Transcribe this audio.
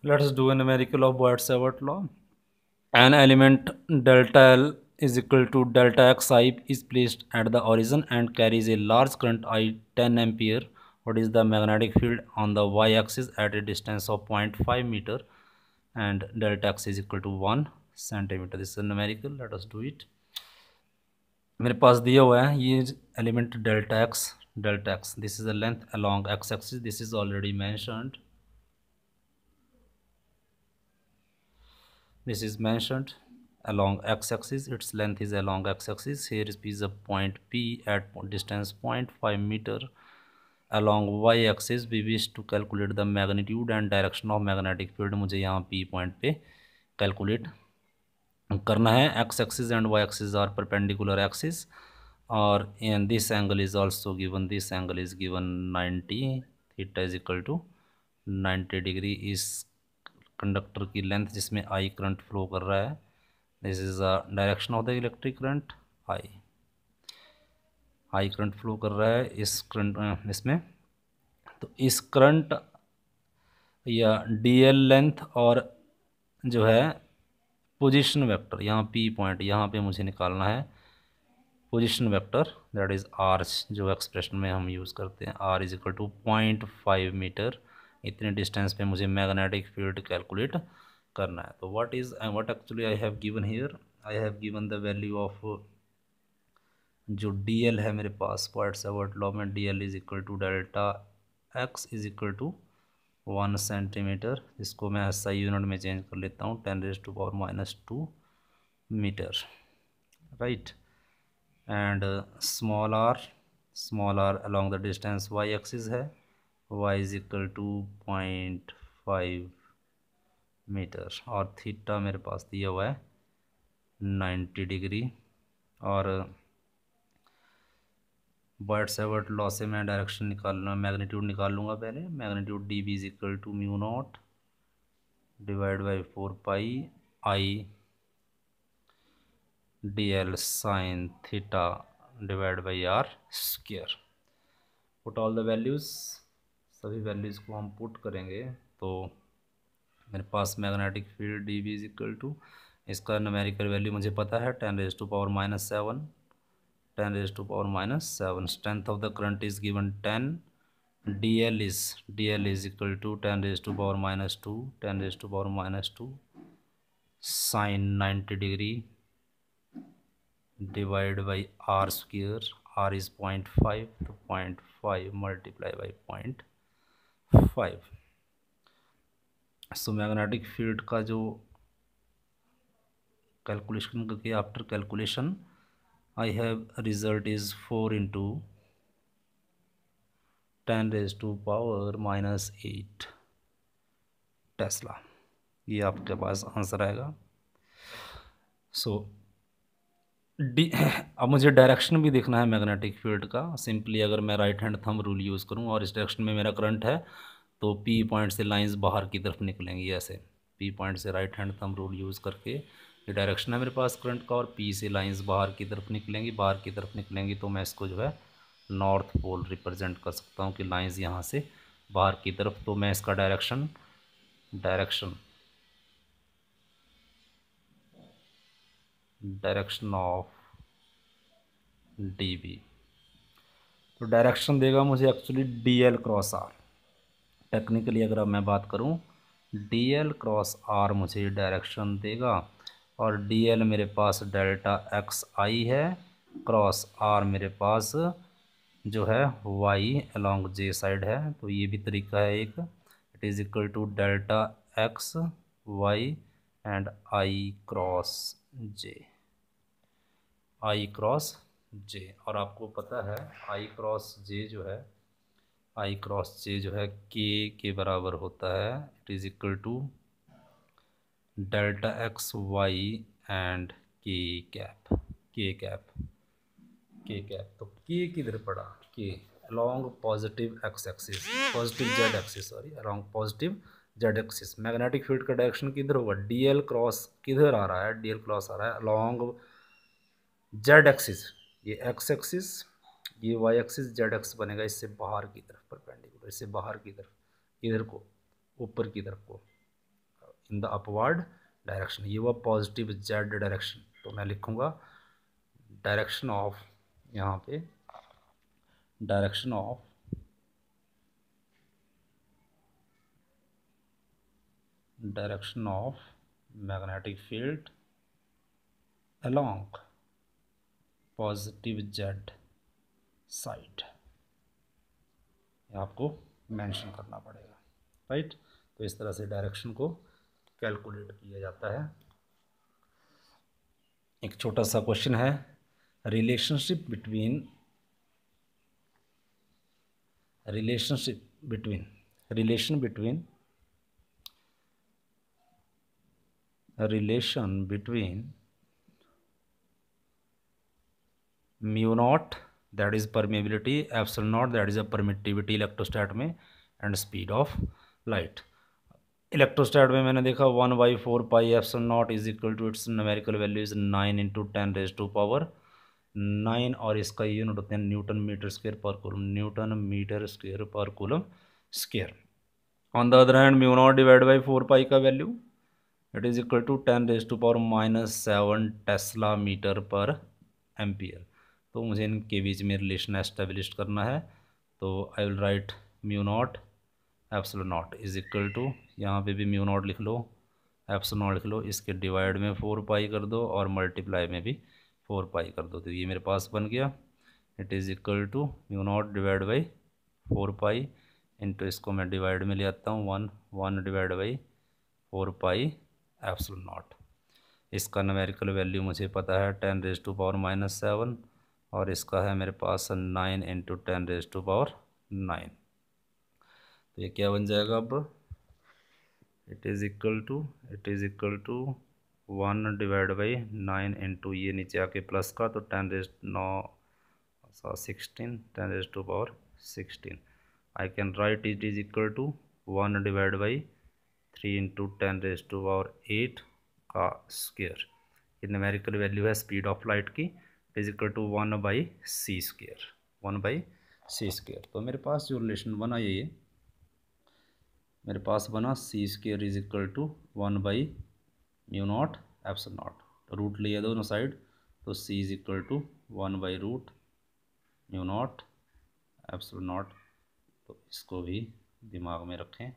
Let us do a numerical of Boyd-Savart law. An element delta L is equal to delta xi is placed at the origin and carries a large current I 10 ampere. What is the magnetic field on the y-axis at a distance of 0.5 meter and delta x is equal to 1 centimeter. This is a numerical. Let us do it. मेरे पास दिया हुआ है ये element delta x this is the length along x axis. This is already mentioned. This is mentioned along x-axis. Its length is along x-axis. Here is a point P at distance 0.5 meter. Along y-axis we wish to calculate the magnitude and direction of magnetic field. मुझे यहाँ P point पे calculate करना है. x-axis and y-axis are perpendicular axis. और and this angle is also given. This angle is given 90. Theta is equal to 90 degree. इस conductor की length जिसमें I current flow कर रहा है. This is the direction of the electric current. I current flow कर रहा है इस करंट इसमें. तो इस करंट या डीएल लेंथ और जो है पोजीशन वेक्टर यहाँ पी पॉइंट यहाँ पे मुझे निकालना है. Position vector that is r जो एक्सप्रेशन में हम यूज़ करते हैं. R is equal to 0.5 metre. इतने डिस्टेंस पे मुझे मैग्नेटिक फील्ड कैलकुलेट करना है. तो what actually I have given here. I have given the value of जो डी एल है मेरे पास बॉयड-सवर्ट लॉ में. D l is equal to delta x is equal to 1 centimetre. इसको मैं एसआई यूनिट में चेंज कर लेता हूँ. 10⁻⁻2 metre. Right. And small r along the distance y-axis है. y is equal to 0.5 metre. और थीटा मेरे पास दिया हुआ है 90 डिग्री. और बॉयड-सवर्ट लॉ से मैं डायरेक्शन निकालना मैग्नीट्यूड निकाल लूँगा पहले. Magnitude d B is equal to mu not divide by 4 pi i d l sine theta divide by r square. Put all the values. सभी वैल्यूज़ को हम पुट करेंगे तो मेरे पास magnetic field d B is equal to इसका numerical value मुझे पता है 10⁻⁻7. 10⁻⁻7. Strength of the current is given 10. D l is equal to 10⁻⁻2. 10⁻⁻2 sine 90 degree divide by r square. R is 0.5 तो 0.5 multiply by 0.5. So magnetic field का जो calculation करके after calculation I have result is 4 into 10⁻⁻8 tesla. ये आपके पास answer आएगा. सो अब मुझे direction भी देखना है मैग्नेटिक फील्ड का. सिंपली अगर मैं right hand thumb rule use करूं और इस डायरेक्शन में मेरा करंट है तो पी पॉइंट से लाइंस बाहर की तरफ निकलेंगी ऐसे. पी पॉइंट से right hand thumb rule use करके ये डायरेक्शन है मेरे पास करंट का और पी से लाइंस बाहर की तरफ निकलेंगी. तो मैं इसको जो है नॉर्थ पोल रिप्रेजेंट कर सकता हूँ कि लाइंस यहाँ से बाहर की तरफ. तो मैं इसका डायरेक्शन ऑफ डी बी. तो डायरेक्शन देगा मुझे actually d l cross r. Technically अगर अब मैं बात करूं डी एल क्रॉस आर मुझे डायरेक्शन देगा. और डी एल मेरे पास डेल्टा एक्स आई है. क्रॉस आर मेरे पास जो है वाई अलॉन्ग जे साइड है. तो ये भी तरीका है एक. It is equal to delta x y and i cross j. और आपको पता है आई क्रॉस जे जो है के बराबर होता है. It is equal to delta x y and k cap. तो के किधर पड़ा. K along positive x axis positive z axis along positive z axis. Magnetic field का डायरेक्शन किधर होगा. डी एल क्रॉस किधर आ रहा है. डी एल क्रॉस आ रहा है अलॉन्ग जेड एक्सिस. ये एक्स एक्सिस ये वाई एक्सिस जेड एक्स बनेगा इससे बाहर की तरफ परपेंडिकुलर. इससे बाहर की तरफ इधर को ऊपर की तरफ को. इन द अपवर्ड डायरेक्शन, ये हुआ पॉजिटिव जेड डायरेक्शन। तो मैं लिखूँगा डायरेक्शन ऑफ, यहाँ पे direction of magnetic field along positive Z side, आपको मेंशन करना पड़ेगा, राइट। तो इस तरह से डायरेक्शन को कैलकुलेट किया जाता है। एक छोटा सा क्वेश्चन है, relationship between mu not that is permeability, epsilon not that is a permittivity electrostat में, and speed of light. Electrostat में मैंने देखा 1/4 pi epsilon not is equal to its numerical value is 9 × 10⁻⁹ और इसका यूनिट होते हैं newton metre square पर coulomb, newton metre square पर coulomb square. On the other hand mu not divide by 4 pi का value it is equal to 10⁻⁻7 tesla metre per ampere. तो मुझे इनके बीच में रिलेशन एस्टेब्लिश करना है। तो I will write mu naught epsilon not is equal to, यहाँ पे भी म्यू नॉट लिख लो, एप्सिलॉन नॉट लिख लो, इसके डिवाइड में 4 पाई कर दो और मल्टीप्लाई में भी 4 पाई कर दो। तो ये मेरे पास बन गया, it is equal to mu not divide by 4 pi into, इसको मैं डिवाइड में ले आता हूँ 1 divide by 4 pi epsilon naught. इसका न्यूमेरिकल वैल्यू मुझे पता है 10⁻⁻7 और इसका है मेरे पास 9 × 10⁻⁹। तो ये क्या बन जाएगा अब, it is equal to 1 divide by 9 into, ये नीचे आके प्लस का, तो 10⁻16 I can write it is equal to 1 divide by 3 × 10⁸ का स्क्वायर। ये न्यूमेरिकल वैल्यू है स्पीड ऑफ लाइट की, it is equal to 1/c²। तो मेरे पास जो रिलेशन बना ये मेरे पास बना c² इज इक्वल टू 1/म्यू नॉट एप्सिलॉन नॉट। तो रूट लिया दोनों साइड, तो c इज इक्वल टू 1/√म्यू नॉट एप्सिलॉन नॉट। तो इसको भी दिमाग में रखें।